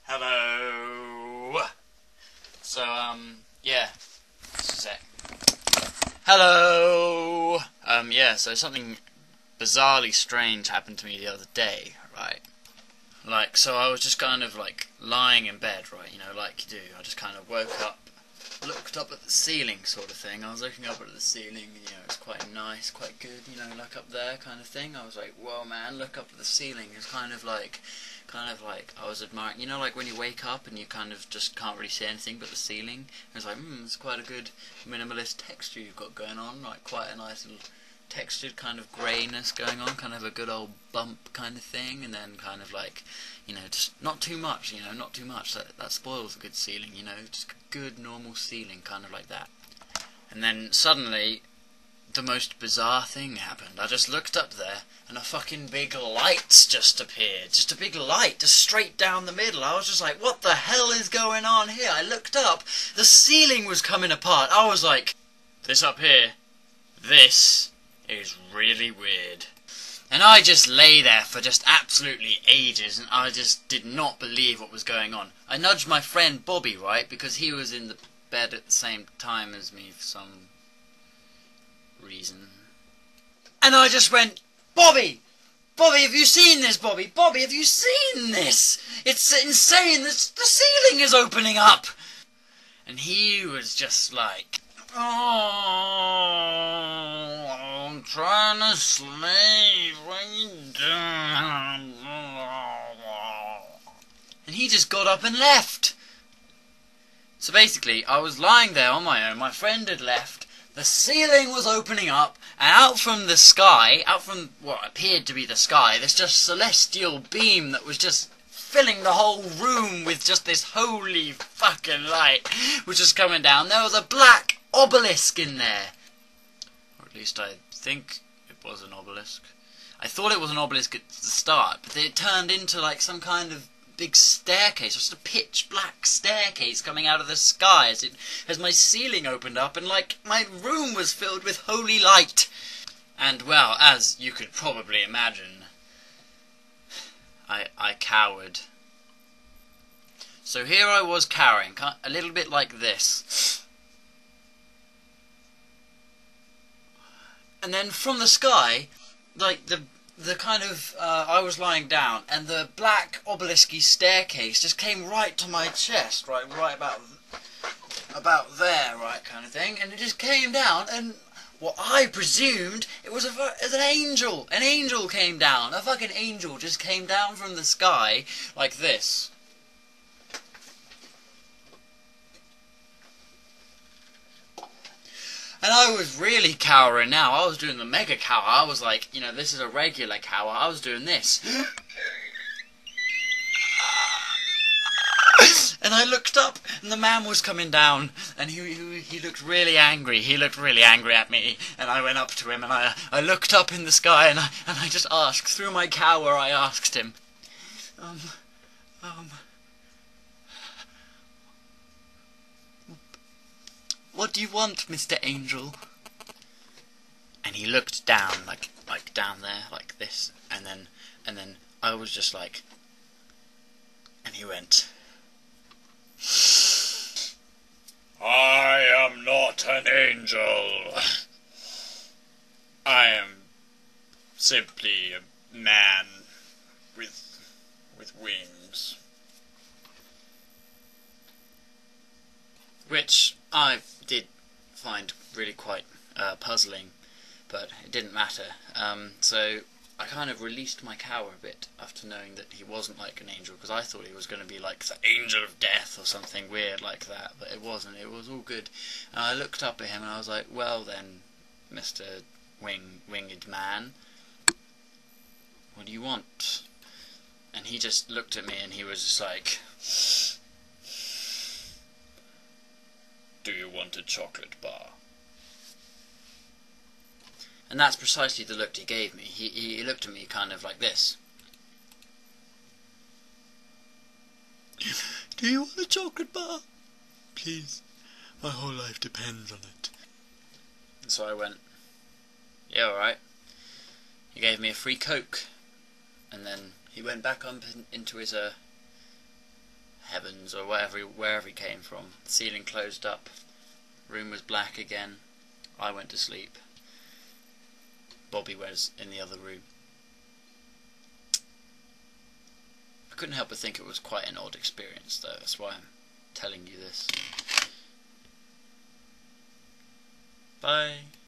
Hello. So, yeah. Just a sec. Hello. Yeah. So something bizarrely strange happened to me the other day, right? Like, so I was just kind of like lying in bed, right? You know, like you do. I just kind of woke up, looked up at the ceiling, sort of thing. I was looking up at the ceiling, and, you know, it's quite nice, quite good, you know, like up there, kind of thing. I was like, whoa, man, look up at the ceiling. It's kind of like I was admiring, you know, like when you wake up and you kind of just can't really see anything but the ceiling. It was like, it's quite a good minimalist texture you've got going on, like quite a nice little textured kind of greyness going on, kind of a good old bump kind of thing, and then kind of like, you know, just not too much, you know, not too much. That spoils a good ceiling, you know, just a good normal ceiling, kind of like that. And then suddenly, the most bizarre thing happened. I just looked up there, and a fucking big light just appeared. Just a big light, just straight down the middle. I was just like, what the hell is going on here? I looked up, the ceiling was coming apart. I was like, this up here, this is really weird. And I just lay there for just absolutely ages, and I just did not believe what was going on. I nudged my friend Bobby, right, because he was in the bed at the same time as me for some reason. And I just went, Bobby! Bobby, have you seen this, Bobby? Bobby, have you seen this? It's insane, the ceiling is opening up! And he was just like, oh, I'm trying to sleep, what are you doing? And he just got up and left. So basically, I was lying there on my own, my friend had left, the ceiling was opening up, and out from the sky, out from what appeared to be the sky, this just celestial beam that was just filling the whole room with just this holy fucking light was just coming down. There was a black obelisk in there. Or at least I think it was an obelisk. I thought it was an obelisk at the start, but it turned into like some kind of big staircase, just a pitch black staircase coming out of the sky as my ceiling opened up, and like my room was filled with holy light. And well, as you could probably imagine, I cowered. So here I was cowering, a little bit like this. And then from the sky, like the kind of, I was lying down, and the black obelisky staircase just came right to my chest, right about there, right, kind of thing, and it just came down, and what I presumed it was an angel. An angel came down. A fucking angel just came down from the sky like this. And I was really cowering now. I was doing the mega cower. I was like, you know, this is a regular cower. I was doing this. And I looked up, and the man was coming down, and he looked really angry. He looked really angry at me, and I went up to him, and I looked up in the sky, and I just asked, through my cower, I asked him, what do you want, Mr. Angel? And he looked down, like down there, like this, and then I was just like, and he went, I am not an angel. I am simply a man with wings. Which I did find really quite puzzling, but it didn't matter. So I kind of released my cower a bit after knowing that he wasn't like an angel, because I thought he was going to be like the angel of death or something weird like that, but it wasn't. It was all good. And I looked up at him and I was like, well then, Mr. Winged Man, what do you want? And he just looked at me and he was just like, do you want a chocolate bar? And that's precisely the look he gave me. He looked at me kind of like this. Do you want a chocolate bar? Please, my whole life depends on it. And so I went, yeah, alright. He gave me a free Coke. And then he went back up into his heavens or wherever he came from. The ceiling closed up, room was black again. I went to sleep. Bobby was in the other room. I couldn't help but think it was quite an odd experience though, that's why I'm telling you this. Bye.